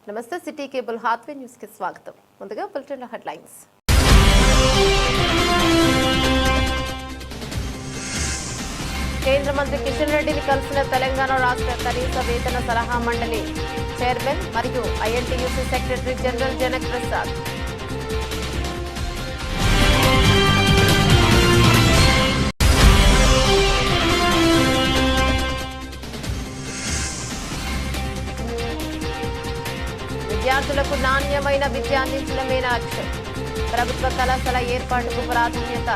నమస్తే city cable Hathway news కి స్వాగతం. ముందుగా బులెటిన్ లో హెడ్లైన్స్. కేంద్ర మంత్రి కిషన్ రెడ్డిని కలిసిన తెలంగాణ రాష్ట్ర కనీస వేతన సలహా మండలి చైర్మన్ మరియు INTUC secretary general Janak Prasad. విద్యార్థులకు నాణ్యమైన విద్య అందించడమే లక్ష్యం. ప్రభుత్వ కళాశాల ఏర్పాటుకు ప్రాధాన్యత.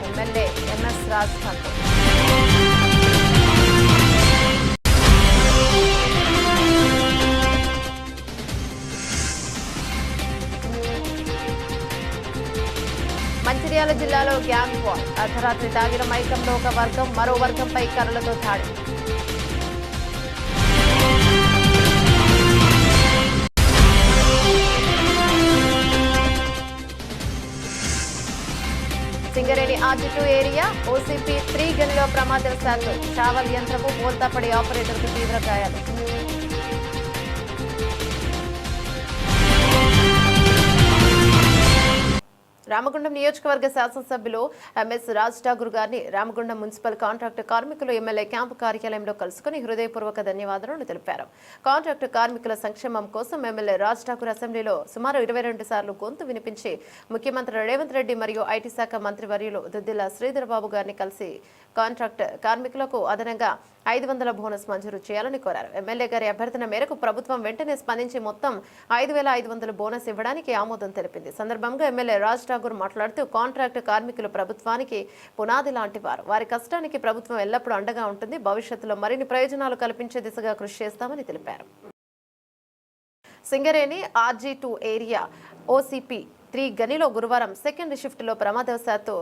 MLA MS Raj Thakur. మంచిర్యాల జిల్లాలో గ్యాంగ్ వార్. అర్ధరాత్రి తాగిన మైకంలో ఒక వర్గం మరో వర్గంపై కర్రలతో దాడి. సింగరేణి RG2 ఏరియా OCP 3 గనిలో ప్రమాదవశాత్తు చావల్ యంత్రము బోల్తాపడి ఆపరేటర్కు తీవ్ర గాయాలు. రామగుండం నియోజకవర్గ శాసనసభ్యులు ఎంఎస్ రాజ్ ఠాకూర్ గారిని రామగుండం మున్సిపల్ కాంట్రాక్టు కార్మికులు ఎమ్మెల్యే క్యాంపు కార్యాలయంలో కలుసుకుని హృదయపూర్వక ధన్యవాదాలను తెలిపారు. కాంట్రాక్టు కార్మికుల సంక్షేమం కోసం ఎమ్మెల్యే రాజ్ ఠాకూర్ అసెంబ్లీలో సుమారు 22 సార్లు గొంతు వినిపించి ముఖ్యమంత్రి రేవంత్ రెడ్డి మరియు ఐటీ శాఖ మంత్రివర్యులు దుద్దిల్ల శ్రీధర్ బాబు గారిని కలిసి కాంట్రాక్ట్ కార్మికులకు అదనంగా 500 బోనస్ మంజూరు చేయాలని కోరారు. ఎమ్మెల్యే గారి అభ్యర్థన మేరకు ప్రభుత్వం వెంటనే స్పందించి మొత్తం 5,500 బోనస్ ఇవ్వడానికి ఆమోదం తెలిపింది. సందర్భంగా ఎమ్మెల్యే రాజ్ ఠాకూర్ మాట్లాడుతూ కాంట్రాక్ట్ కార్మికులు ప్రభుత్వానికి పునాది లాంటి వారు. వారి కష్టానికి ప్రభుత్వం ఎల్లప్పుడూ అండగా ఉంటుంది. భవిష్యత్తులో మరిన్ని ప్రయోజనాలు కల్పించే దిశగా కృషి చేస్తామని తెలిపారు. సింగరేణి RG2 ఏరియా OCP 3 గనిలో గురువారం సెకండ్ షిఫ్ట్లో ప్రమాదవశాత్తు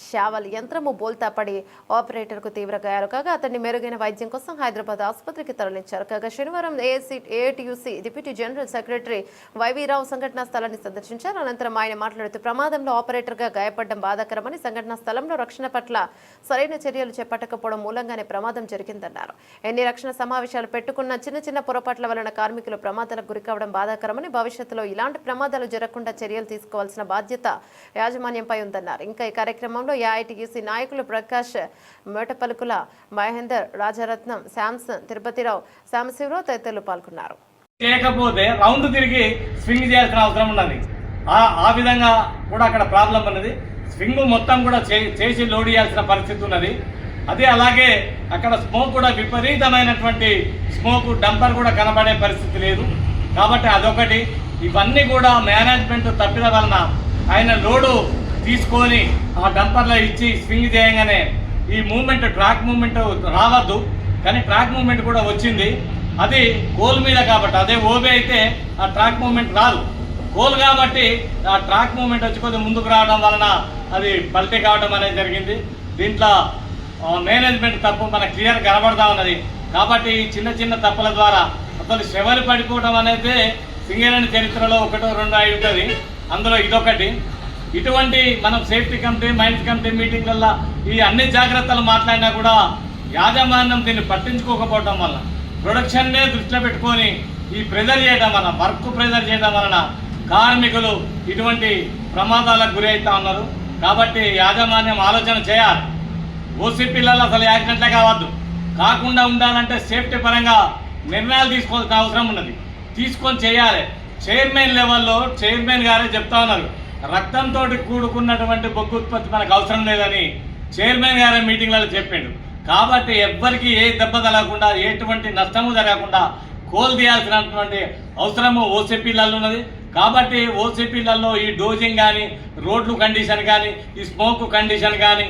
షావల్ యంత్రము బోల్తా పడి ఆపరేటర్కు తీవ్ర గాయాలు కాగా అతన్ని మెరుగైన వైద్యం కోసం హైదరాబాద్ ఆసుపత్రికి తరలించారు. కాగా శనివారం AITUC deputy general secretary YV Rao సంఘటనా స్థలాన్ని సందర్శించారు. అనంతరం ఆయన మాట్లాడుతూ ప్రమాదంలో ఆపరేటర్గా గాయపడడం బాధాకరమని, సంఘటనా స్థలంలో రక్షణ పట్ల సరైన చర్యలు చేపట్టకపోవడం మూలంగానే ప్రమాదం జరిగిందన్నారు. ఎన్ని రక్షణ సమావేశాలు పెట్టుకున్న చిన్న పొరపాట్ల వలన కార్మికులు ప్రమాదాలకు గురికావడం బాధాకరమని, భవిష్యత్తులో ఇలాంటి ప్రమాదాలు జరగకుండా చర్యలు తీసుకోవాల్సిన బాధ్యత యాజమాన్యంపై ఉందన్నారు. ఇంకా ఈ కార్యక్రమంలో AITUC నాయకులు ప్రకాష్ మేటపలుకుల, మహేందర్, రాజరత్నం, శాంసన్, తిరుపతిరావు, సాంబశివరావు తదితరులు పాల్గొన్నారు. చేయకపోతే రౌండ్ తిరిగి స్వింగ్ చేయాల్సిన అవసరం ఉన్నది. ఆ విధంగా కూడా అక్కడ ప్రాబ్లం ఉన్నది. స్వింగ్ మొత్తం కూడా చేసి లోడ్ చేయాల్సిన పరిస్థితి ఉన్నది. అదే అలాగే అక్కడ స్మోక్ కూడా విపరీతమైనటువంటి స్మోక్, డంపర్ కూడా కనబడే పరిస్థితి లేదు. కాబట్టి అదొకటి. ఇవన్నీ కూడా మేనేజ్మెంట్ తప్పిన వలన ఆయన లోడు తీసుకొని ఆ డంపర్లో ఇచ్చి స్వింగ్ చేయగానే ఈ మూమెంట్, ట్రాక్ మూమెంట్ రావద్దు, కానీ ట్రాక్ మూమెంట్ కూడా వచ్చింది. అది కోల్ మీద కాబట్టి, అదే ఓబే అయితే ఆ ట్రాక్ మూమెంట్ రాదు. కోల్ కాబట్టి ఆ ట్రాక్ మూమెంట్ వచ్చి కొద్దిగా ముందుకు రావడం వలన అది పల్టీ కావడం అనేది జరిగింది. దీంట్లో మేనేజ్మెంట్ తప్పు మనకు క్లియర్ కనబడతా ఉన్నది. కాబట్టి ఈ చిన్న తప్పుల ద్వారా అసలు శవలు పడిపోవడం అనేది సింగరేణి చరిత్రలో 1, 2 అయి ఉంటుంది. అందులో ఇదొకటి. ఇటువంటి మనం సేఫ్టీ కమిటీ, మైన్స్ కమిటీ మీటింగ్లలో ఈ అన్ని జాగ్రత్తలు మాట్లాడినా కూడా యాజమాన్యం దీన్ని పట్టించుకోకపోవడం వల్ల, ప్రొడక్షన్నే దృష్టిలో పెట్టుకొని ఈ ప్రెజర్ చేయడం వలన, వర్క్ ప్రెజర్ చేయడం వలన కార్మికులు ఇటువంటి ప్రమాదాలకు గురి అవుతా ఉన్నారు. కాబట్టి యాజమాన్యం ఆలోచన చేయాలి. OCPలలో అసలు యాక్సిడెంట్లే కావద్దు. కాకుండా ఉండాలంటే సేఫ్టీ పరంగా నిర్ణయాలు తీసుకోవాల్సిన అవసరం ఉన్నది. తీసుకొని చేయాలి. చైర్మన్ లెవెల్లో చైర్మన్ గారే చెప్తా ఉన్నారు, రక్తంతో కూడుకున్నటువంటి బొగ్గు ఉత్పత్తి మనకు అవసరం లేదని చైర్మన్ గారే మీటింగ్లలో చెప్పిండు. కాబట్టి ఎవ్వరికి ఏ దెబ్బ తగలకుండా, ఎటువంటి నష్టము జరగకుండా కోల్ తీయాల్సినటువంటి అవసరము OCPలలో ఉన్నది. కాబట్టి OCPలలో ఈ డోజింగ్ కానీ, రోడ్లు కండిషన్ కానీ, ఈ స్మోక్ కండిషన్ కానీ,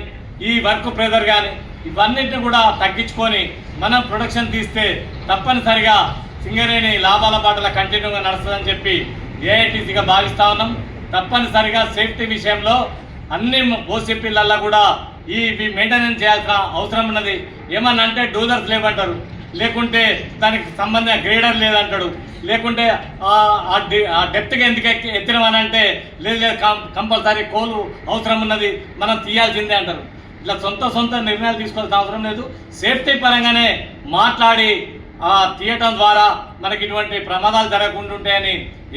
ఈ వర్క్ ప్రెజర్ కానీ ఇవన్నింటిని కూడా తగ్గించుకొని మనం ప్రొడక్షన్ తీస్తే తప్పనిసరిగా సింగరేణి లాభాల బాటల కంటిన్యూగా నడుస్తుందని చెప్పి AITUCగా భావిస్తా ఉన్నాం. తప్పనిసరిగా సేఫ్టీ విషయంలో అన్ని OCPలలో కూడా ఇవి మెయింటెనెన్స్ చేయాల్సిన అవసరం ఉన్నది. ఏమన్నా అంటే డోజర్స్ లేవంటారు, లేకుంటే దానికి సంబంధించిన గ్రేడర్ లేదంటాడు, లేకుంటే ఆ డెప్త్గా ఎందుకు ఎత్తినమనంటే లేదు కంపల్సరీ కోలు అవసరం ఉన్నది, మనం తీయాల్సిందే అంటారు. ఇట్లా సొంత నిర్ణయాలు తీసుకోవాల్సిన అవసరం లేదు. సేఫ్టీ పరంగానే మాట్లాడి తీయటం ద్వారా మనకి ఇటువంటి ప్రమాదాలు జరగకుండా ఉంటాయని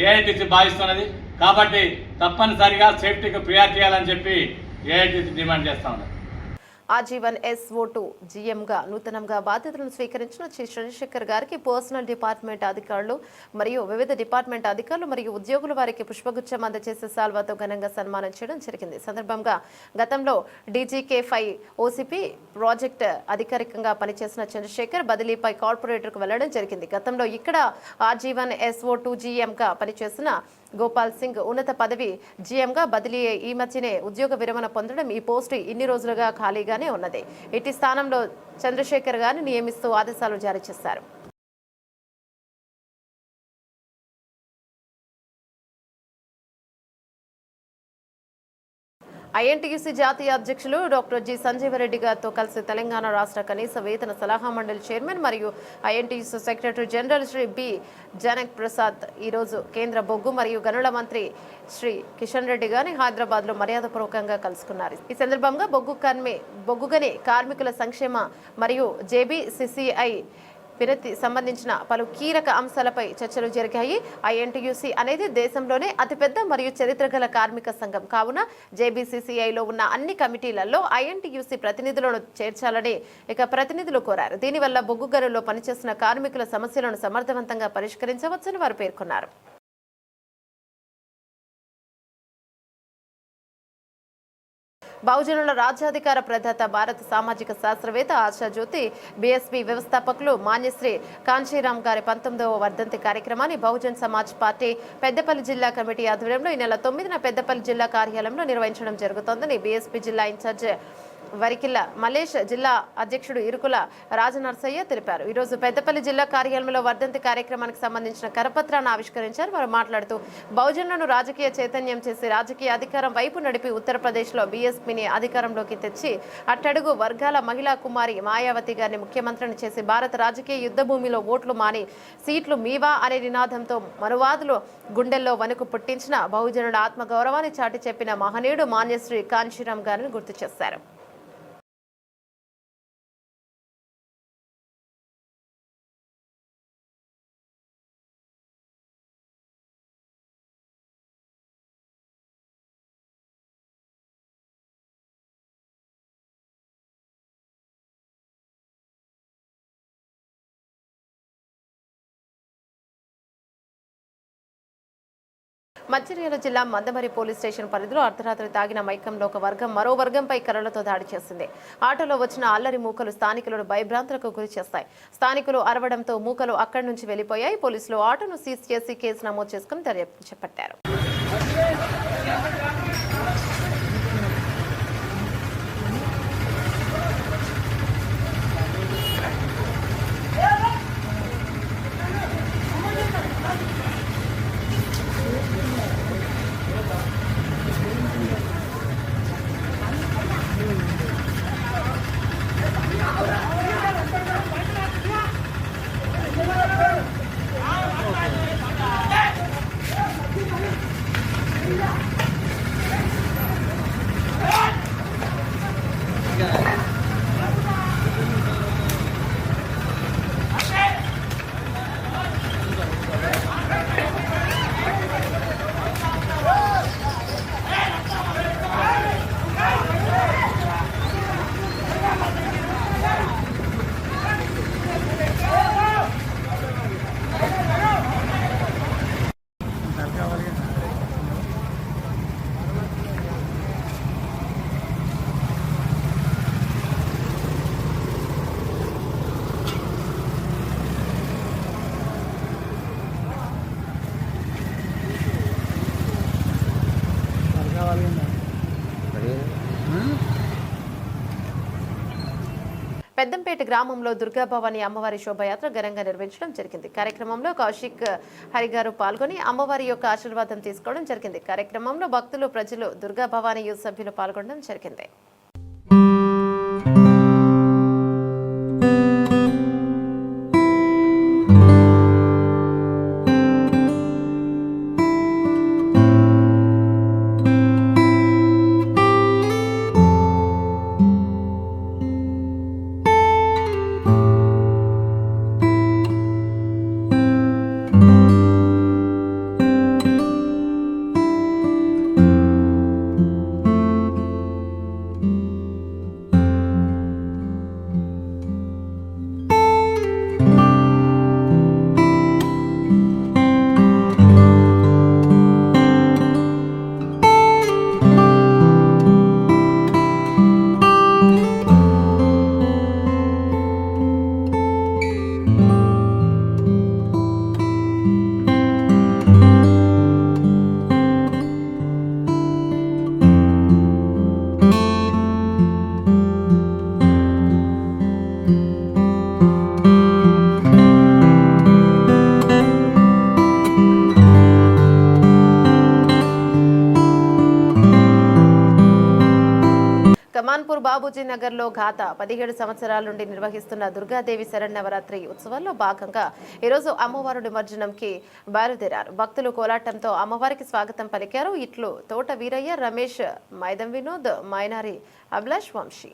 ఏఐటీసీ భావిస్తున్నది. కాబట్టి తప్పనిసరిగా సేఫ్టీకి ప్రియారిటీ చేయాలని చెప్పి ఏఐటీసీ డిమాండ్ చేస్తా ఉన్నది. ఆజీవన్ SO2 GMగా నూతనంగా బాధ్యతలను స్వీకరించిన శ్రీ చంద్రశేఖర్ గారికి పర్సనల్ డిపార్ట్మెంట్ అధికారులు మరియు వివిధ డిపార్ట్మెంట్ అధికారులు మరియు ఉద్యోగులు వారికి పుష్పగుచ్చం అందజేసే సాల్వాతో ఘనంగా సన్మానం చేయడం జరిగింది. సందర్భంగా గతంలో DGK5 OCP ప్రాజెక్ట్ అధికారికంగా పనిచేసిన చంద్రశేఖర్ బదిలీపై కార్పొరేటర్కు వెళ్లడం జరిగింది. గతంలో ఇక్కడ ఆజీవన్ SO2 GMగా పనిచేసిన గోపాల్ సింగ్ ఉన్నత పదవి GMగా బదిలీ ఈ మధ్యనే ఉద్యోగ విరమణ పొందడం ఈ పోస్టు ఇన్ని రోజులుగా ఖాళీగానే ఉన్నది. ఇటీ స్థానంలో చంద్రశేఖర్ గారిని నియమిస్తూ ఆదేశాలు జారీ చేశారు. INTUC జాతీయ అధ్యక్షులు డాక్టర్ జి సంజీవరెడ్డి గారితో కలిసి తెలంగాణ రాష్ట్ర కనీస వేతన సలహా మండలి చైర్మన్ మరియు INTUC secretary general Shri B Janak Prasad ఈరోజు కేంద్ర బొగ్గు మరియు గనుల మంత్రి శ్రీ కిషన్ రెడ్డి గారిని హైదరాబాద్లో మర్యాదపూర్వకంగా కలుసుకున్నారు. ఈ సందర్భంగా బొగ్గుగని కార్మికుల సంక్షేమ మరియు JBCCI వినతి సంబంధించిన పలు కీలక అంశాలపై చర్చలు జరిగాయి. INTUC అనేది దేశంలోనే అతిపెద్ద మరియు చరిత్ర గల కార్మిక సంఘం కావున JBCCIలో ఉన్న అన్ని కమిటీలలో INTUC ప్రతినిధులను చేర్చాలని ప్రతినిధులు కోరారు. దీనివల్ల బొగ్గు గనుల్లో పనిచేస్తున్న కార్మికుల సమస్యలను సమర్థవంతంగా పరిష్కరించవచ్చని వారు పేర్కొన్నారు. బహుజనుల రాజ్యాధికార ప్రదాత భారత సామాజిక శాస్త్రవేత్త ఆశాజ్యోతి BSP వ్యవస్థాపకులు మాన్యశ్రీ కాంచీరామ్ గారి 19వ వర్ధంతి కార్యక్రమాన్ని బహుజన్ సమాజ్ పార్టీ పెద్దపల్లి జిల్లా కమిటీ ఆధ్వర్యంలో ఈ నెల 9న పెద్దపల్లి జిల్లా కార్యాలయంలో నిర్వహించడం జరుగుతోందని BSP జిల్లా ఇన్ఛార్జ్ వరికిల్ల మలేష్, జిల్లా అధ్యక్షుడు ఇరుకుల రాజనర్సయ్య తెలిపారు. ఈరోజు పెద్దపల్లి జిల్లా కార్యాలయంలో వర్ధంతి కార్యక్రమానికి సంబంధించిన కరపత్రాన్ని ఆవిష్కరించారు. వారు మాట్లాడుతూ బహుజనులను రాజకీయ చైతన్యం చేసి రాజకీయ అధికారం వైపు నడిపి ఉత్తరప్రదేశ్లో BSPని అధికారంలోకి తెచ్చి అట్టడుగు వర్గాల మహిళా కుమారి మాయావతి గారిని ముఖ్యమంత్రిని చేసి భారత రాజకీయ యుద్ధ భూమిలో ఓట్లు మాని సీట్లు మీవా అనే నినాదంతో మనువాదులు గుండెల్లో వణుకు పుట్టించిన బహుజనుల ఆత్మగౌరవాన్ని చాటి చెప్పిన మహనీయుడు మాన్యశ్రీ కాంచీరామ్ గారిని గుర్తు చేశారు. మంచిర్యాల జిల్లా మందమరి పోలీస్ స్టేషన్ పరిధిలో అర్ధరాత్రి తాగిన మైకంలో ఒక వర్గం మరో వర్గంపై కర్రలతో దాడి చేసింది. ఆటోలో వచ్చిన అల్లరి మూకలు స్థానికులను భయభ్రాంతులకు గురి చేస్తాయి. స్థానికులు అరవడంతో మూకలు అక్కడి నుంచి వెళ్లిపోయాయి. పోలీసులు ఆటోను సీజ్ చేసి కేసు నమోదు చేసుకుని దర్యాప్తు చేపట్టారు. పెద్దంపేట గ్రామంలో దుర్గాభవాని అమ్మవారి శోభయాత్ర ఘనంగా నిర్వహించడం జరిగింది. కార్యక్రమంలో కౌశిక్ హరిగారు పాల్గొని అమ్మవారి యొక్క ఆశీర్వాదం తీసుకోవడం జరిగింది. కార్యక్రమంలో భక్తులు, ప్రజలు, దుర్గాభవాని యూత్ సభ్యులు పాల్గొనడం జరిగింది. కాన్పూర్ బాబూజీ నగర్లో ఘాత 17 సంవత్సరాల నుండి నిర్వహిస్తున్న దుర్గాదేవి శరన్నవరాత్రి ఉత్సవాల్లో భాగంగా ఈరోజు అమ్మవారు నిమజ్జనంకి బయలుదేరారు. భక్తులు కోలాటంతో అమ్మవారికి స్వాగతం పలికారు. ఇట్లు తోట వీరయ్య, రమేష్, మైదం వినోద్, మైనారి అభిలాష్, వంశీ.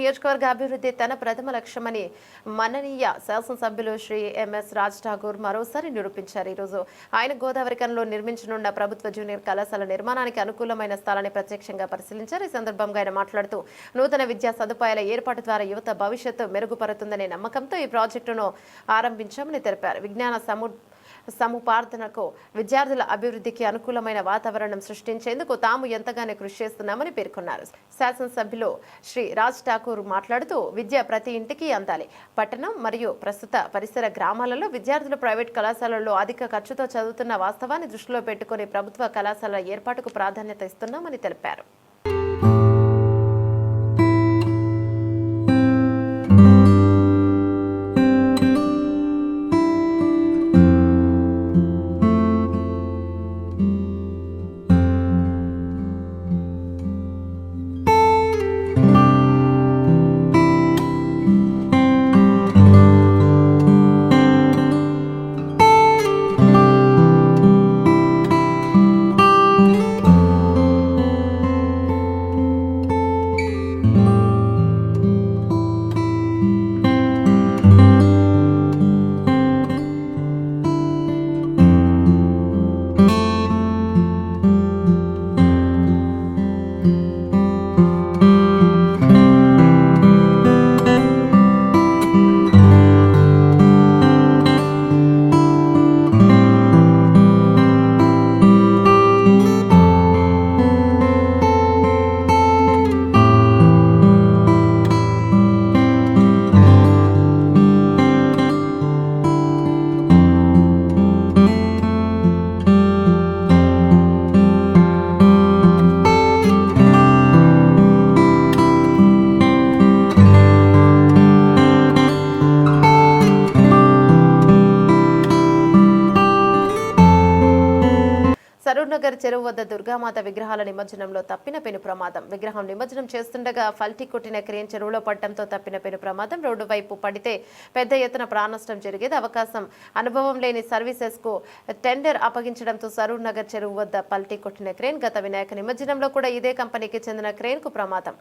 నియోజకవర్గ అభివృద్ధి తన ప్రథమ లక్ష్యమని మననీయ శాసనసభ్యులు శ్రీ ఎంఎస్ రాజ్ ఠాకూర్ మరోసారి నిరూపించారు. ఈరోజు ఆయన గోదావరి కనిలో నిర్మించనున్న ప్రభుత్వ జూనియర్ కళాశాల నిర్మాణానికి అనుకూలమైన స్థలాన్ని ప్రత్యక్షంగా పరిశీలించారు. ఈ సందర్భంగా ఆయన మాట్లాడుతూ నూతన విద్యా సదుపాయాల ఏర్పాటు ద్వారా యువత భవిష్యత్తు మెరుగుపడుతుందనే నమ్మకంతో ఈ ప్రాజెక్టును ఆరంభించామని తెలిపారు. విజ్ఞాన సముపార్జనకు విద్యార్థుల అభివృద్ధికి అనుకూలమైన వాతావరణం సృష్టించేందుకు తాము ఎంతగానో కృషి చేస్తున్నామని పేర్కొన్నారు. శాసనసభ్యులు శ్రీ రాజ్ ఠాకూర్ మాట్లాడుతూ విద్య ప్రతి ఇంటికి అందాలి. పట్టణం మరియు ప్రస్తుత పరిసర గ్రామాలలో విద్యార్థులు ప్రైవేట్ కళాశాలల్లో అధిక ఖర్చుతో చదువుతున్న వాస్తవాన్ని దృష్టిలో పెట్టుకుని ప్రభుత్వ కళాశాలల ఏర్పాటుకు ప్రాధాన్యత ఇస్తున్నామని తెలిపారు. సరూర్నగర్ చెరువు వద్ద దుర్గామాత విగ్రహాల నిమజ్జనంలో తప్పిన పెను ప్రమాదం. విగ్రహం నిమజ్జనం చేస్తుండగా ఫల్టీ కొట్టిన క్రేన్ చెరువులో పడటంతో తప్పిన పెను ప్రమాదం. రోడ్డు వైపు పడితే పెద్ద ఎత్తున ప్రాణనష్టం జరిగేది. అనుభవం లేని సర్వీసెస్ కు టెండర్ అప్పగించడంతో సరూర్నగర్ చెరువు వద్ద పల్టీ కొట్టిన క్రేన్. గత వినాయక నిమజ్జనంలో కూడా ఇదే కంపెనీకి చెందిన క్రేన్ కు ప్రమాదం.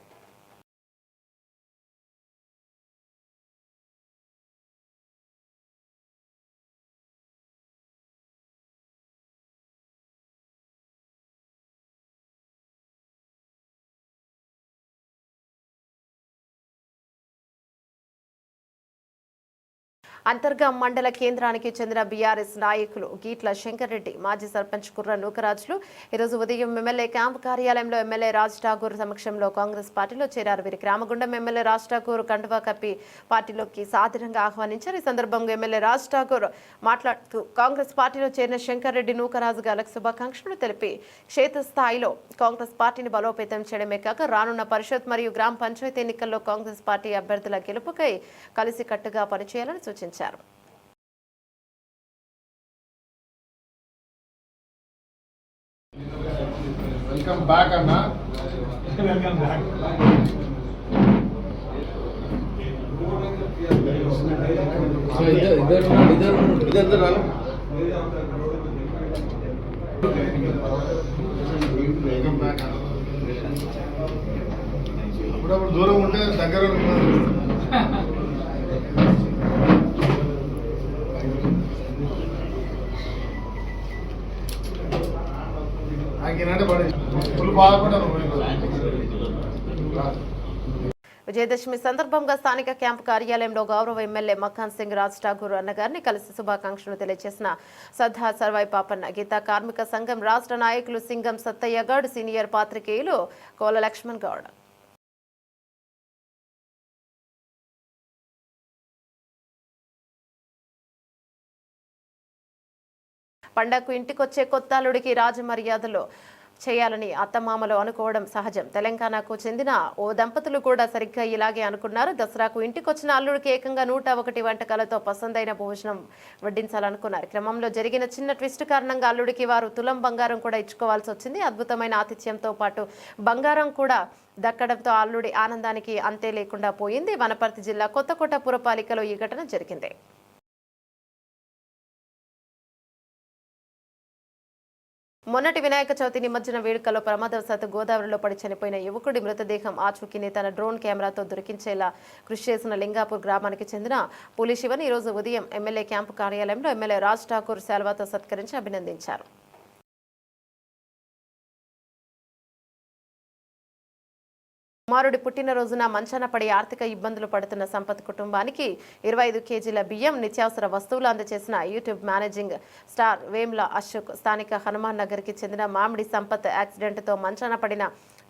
అంతర్గాం మండల కేంద్రానికి చెందిన బీఆర్ఎస్ నాయకులు గీట్ల శంకర్ రెడ్డి, మాజీ సర్పంచ్ కుర్ర నూకరాజులు ఈరోజు ఉదయం ఎమ్మెల్యే క్యాంపు కార్యాలయంలో ఎమ్మెల్యే రాజ్ ఠాకూర్ సమక్షంలో కాంగ్రెస్ పార్టీలో చేరారు. వీరికి రామగుండం ఎమ్మెల్యే రాజ్ ఠాకూర్ కండువా కప్పి పార్టీలోకి సాదరంగా ఆహ్వానించారు. ఈ సందర్భంగా ఎమ్మెల్యే రాజ్ ఠాకూర్ మాట్లాడుతూ కాంగ్రెస్ పార్టీలో చేరిన శంకర్ రెడ్డి, నూకరాజు గారికి శుభాకాంక్షలు తెలిపి క్షేత్రస్థాయిలో కాంగ్రెస్ పార్టీని బలోపేతం చేయడమే కాక రానున్న పరిషత్ మరియు గ్రామ పంచాయతీ ఎన్నికల్లో కాంగ్రెస్ పార్టీ అభ్యర్థుల గెలుపుకై కలిసికట్టుగా పనిచేయాలని సూచించారు. వెల్కమ్ బ్యాక్ అన్న. Welcome back. అప్పుడప్పుడు దూరం ఉంటే దగ్గర ఈయనంటే పడే ఫుల్ బాగుంటా విజయదశమి సందర్భంగా స్థానిక క్యాంపు కార్యాలయంలో గౌరవ ఎమ్మెల్యే మఖాన్ సింగ్ రాజ్ ఠాకూర్ అన్నగారిని కలిసి శుభాకాంక్షలు తెలియజేసిన సర్దార్ సర్వాయి పాపన్న గీతా కార్మిక సంఘం రాష్ట్ర నాయకులు సింగం సత్తయ్య గౌడ్, సీనియర్ పాత్రికేయులు కోల లక్ష్మణ్ గౌడ్. పండగకు ఇంటికొచ్చే కొత్త అల్లుడికి రాజమర్యాదలు చేయాలని అత్తమామలు అనుకోవడం సహజం. తెలంగాణకు చెందిన ఓ దంపతులు కూడా సరిగ్గా ఇలాగే అనుకున్నారు. దసరాకు ఇంటికొచ్చిన అల్లుడికి ఏకంగా 101 వంటకాలతో పసందైన భోజనం వడ్డించాలనుకున్నారు. క్రమంలో జరిగిన చిన్న ట్విస్ట్ కారణంగా అల్లుడికి వారు తులం బంగారం కూడా ఇచ్చుకోవాల్సి వచ్చింది. అద్భుతమైన ఆతిథ్యంతో పాటు బంగారం కూడా దక్కడంతో అల్లుడి ఆనందానికి అంతే లేకుండా పోయింది. వనపర్తి జిల్లా కొత్తకోట పురపాలికలో ఈ ఘటన జరిగింది. మొన్నటి వినాయక చవితి నిమజ్జన వేడుకలో ప్రమాదవశాత్తు గోదావరిలో పడి చనిపోయిన యువకుడి మృతదేహం ఆచూకీని తన డ్రోన్ కెమెరాతో దొరికించేలా కృషి చేసిన లింగాపూర్ గ్రామానికి చెందిన పులి శివన్ ఈరోజు ఉదయం ఎమ్మెల్యే క్యాంపు కార్యాలయంలో ఎమ్మెల్యే రాజ్ ఠాకూర్ శాల్వాతో సత్కరించి అభినందించారు. కుమారుడి పుట్టినరోజున మంచాన పడి ఆర్థిక ఇబ్బందులు పడుతున్న సంపత్ కుటుంబానికి 25 కేజీల బియ్యం, నిత్యావసర వస్తువులు అందజేసిన YouTube managing star Vemula Ashok. స్థానిక హనుమాన్ నగర్కి చెందిన మామిడి సంపత్ యాక్సిడెంట్తో మంచాన పడిన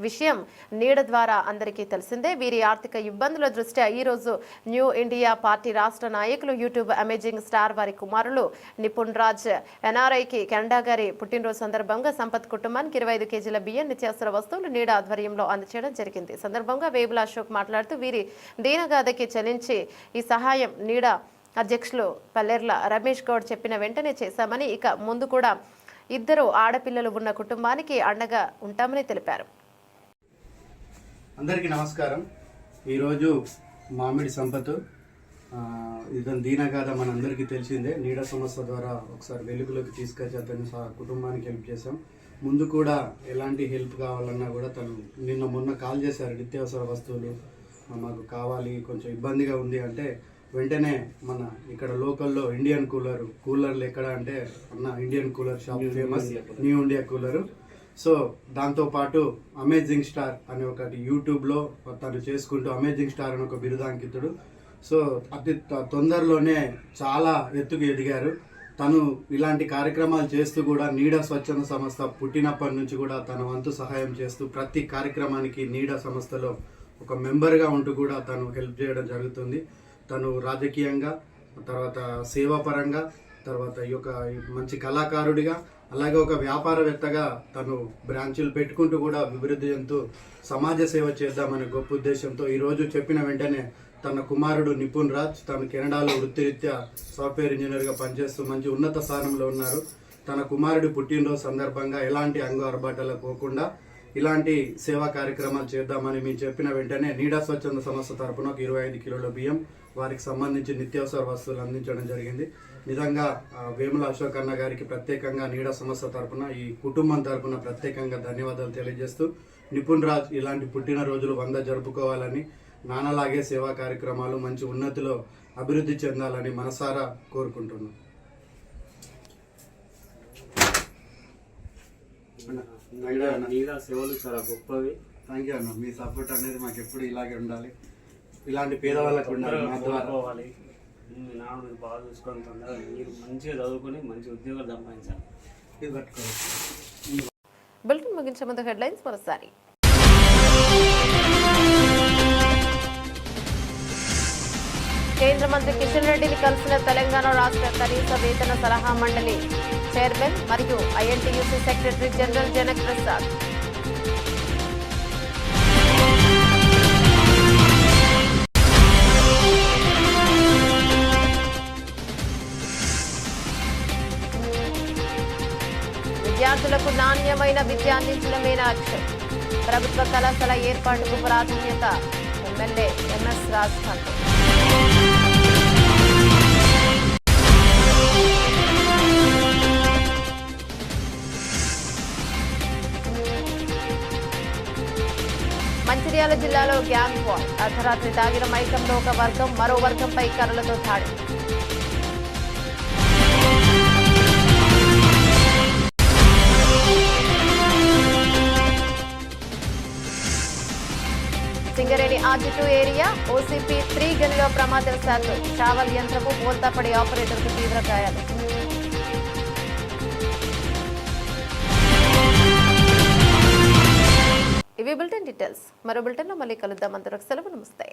విషయం నీడ ద్వారా అందరికీ తెలిసిందే. వీరి ఆర్థిక ఇబ్బందుల దృష్ట్యా ఈరోజు న్యూ ఇండియా పార్టీ రాష్ట్ర నాయకులు, యూట్యూబ్ అమేజింగ్ స్టార్ వారి కుమారులు నిపుణ్ రాజ్ ఎన్ఆర్ఐకి కెనడా గారి పుట్టినరోజు సందర్భంగా సంపత్ కుటుంబానికి 25 కేజీల బియ్యం, నిత్యావసర వస్తువులు నీడ ఆధ్వర్యంలో అందజేయడం జరిగింది. సందర్భంగా వేముల అశోక్ మాట్లాడుతూ వీరి దీనగాథకి చెల్లించి ఈ సహాయం నీడ అధ్యక్షులు పల్లెర్ల రమేష్ గౌడ్ చెప్పిన వెంటనే చేశామని, ఇక ముందు కూడా 2 ఆడపిల్లలు ఉన్న కుటుంబానికి అండగా ఉంటామని తెలిపారు. అందరికీ నమస్కారం. ఈరోజు మామిడి సంపత్ ఇతని దీనగాథ మనందరికీ తెలిసిందే. నీడ సంస్థ ద్వారా ఒకసారి వెలుగులోకి తీసుకొచ్చి అతని కుటుంబానికి హెల్ప్ చేశాం. ముందు కూడా ఎలాంటి హెల్ప్ కావాలన్నా కూడా తను మొన్న కాల్ చేశారు. నిత్యావసర వస్తువులు మాకు కావాలి, కొంచెం ఇబ్బందిగా ఉంది అంటే వెంటనే మన ఇక్కడ లోకల్లో ఇండియన్ కూలర్లు ఎక్కడ అంటే అన్న Indian cooler shop famous new India cooler. So దాంతోపాటు అమేజింగ్ స్టార్ అనే ఒకటి యూట్యూబ్లో తను చేసుకుంటూ అమేజింగ్ స్టార్ అని ఒక బిరుదాంకితుడు. సో అతి తొందరలోనే చాలా ఎత్తుకు ఎదిగారు. తను ఇలాంటి కార్యక్రమాలు చేస్తూ కూడా నీడ స్వచ్ఛంద సంస్థ పుట్టినప్పటి నుంచి కూడా తన వంతు సహాయం చేస్తూ ప్రతి కార్యక్రమానికి నీడ సంస్థలో ఒక మెంబర్గా ఉంటూ కూడా తను హెల్ప్ చేయడం జరుగుతుంది. తను రాజకీయంగా, తర్వాత సేవాపరంగా, తర్వాత ఈ యొక్క మంచి కళాకారుడిగా, అలాగే ఒక వ్యాపారవేత్తగా తను బ్రాంచులు పెట్టుకుంటూ కూడా అభివృద్ధి చెందుతూ సమాజ సేవ చేద్దామనే గొప్ప ఉద్దేశంతో ఈరోజు చెప్పిన వెంటనే తన కుమారుడు నిపుణ్ రాజ్ తను కెనడాలో వృత్తిరీత్యా సాఫ్ట్వేర్ ఇంజనీర్గా పనిచేస్తూ మంచి ఉన్నత స్థానంలో ఉన్నారు. తన కుమారుడి పుట్టినరోజు సందర్భంగా ఎలాంటి ఆర్భాటాలకు పోకుండా ఇలాంటి సేవా కార్యక్రమాలు చేద్దామని మేము చెప్పిన వెంటనే నీడా స్వచ్ఛంద సంస్థ తరపున 25 కిలోల బియ్యం, వారికి సంబంధించి నిత్యావసర వస్తువులు అందించడం జరిగింది. నిజంగా వేముల అశోక్ అన్న గారికి ప్రత్యేకంగా నీడా సంస్థ తరపున, ఈ కుటుంబం తరపున ప్రత్యేకంగా ధన్యవాదాలు తెలియజేస్తూ నిపుణ్ రాజ్ ఇలాంటి పుట్టినరోజులు 100 జరుపుకోవాలని, నాన్నలాగే సేవా కార్యక్రమాలు మంచి ఉన్నతిలో అభివృద్ధి చెందాలని మనసారా కోరుకుంటున్నాను. నీడా సేవలు చాలా గొప్పవి. థ్యాంక్ యూ అన్న. మీ సపోర్ట్ అనేది మాకు ఎప్పుడు ఇలాగే ఉండాలి, ఇలాంటి పేదవాళ్ళకు ఉండాలి. నాన్న మీరు బాగా చూసుకొని తొందరగా మీరు మంచిగా చదువుకొని మంచి ఉద్యోగాలు సంపాదించాలి. ఇది పట్టుకోవాలి. బులెటిన్ ముగించే ముందు హెడ్లైన్స్ మరోసారి. కేంద్ర మంత్రి కిషన్ రెడ్డిని కలిసిన తెలంగాణ రాష్ట్ర కనీస వేతన సలహా మండలి చైర్మన్ మరియు INTUC secretary general Janak Prasad. విద్యార్థులకు నాణ్యమైన విద్య అందించడమే లక్ష్యం. ప్రభుత్వ కళాశాల ఏర్పాటుకు ప్రాధాన్యత. MLA MS Raj Thakur. మంచిర్యాల జిల్లాలో గ్యాంగ్ వార్. అర్ధరాత్రి తాగిన మైకంలో ఒక వర్గం మరో వర్గంపై కర్రలతో దాడి. సింగరేణి RG2 ఏరియా OCP 3 గనిలో ప్రమాదవశాత్తు షావల్ యంత్రము బోల్తాపడి ఆపరేటర్కు తీవ్ర గాయాలు. ఇవి బులెటిన్ డీటెయిల్స్. మరో బులెటిన్లో మళ్ళీ కలుద్దాం. అందరూ సెలవు. నమస్తే.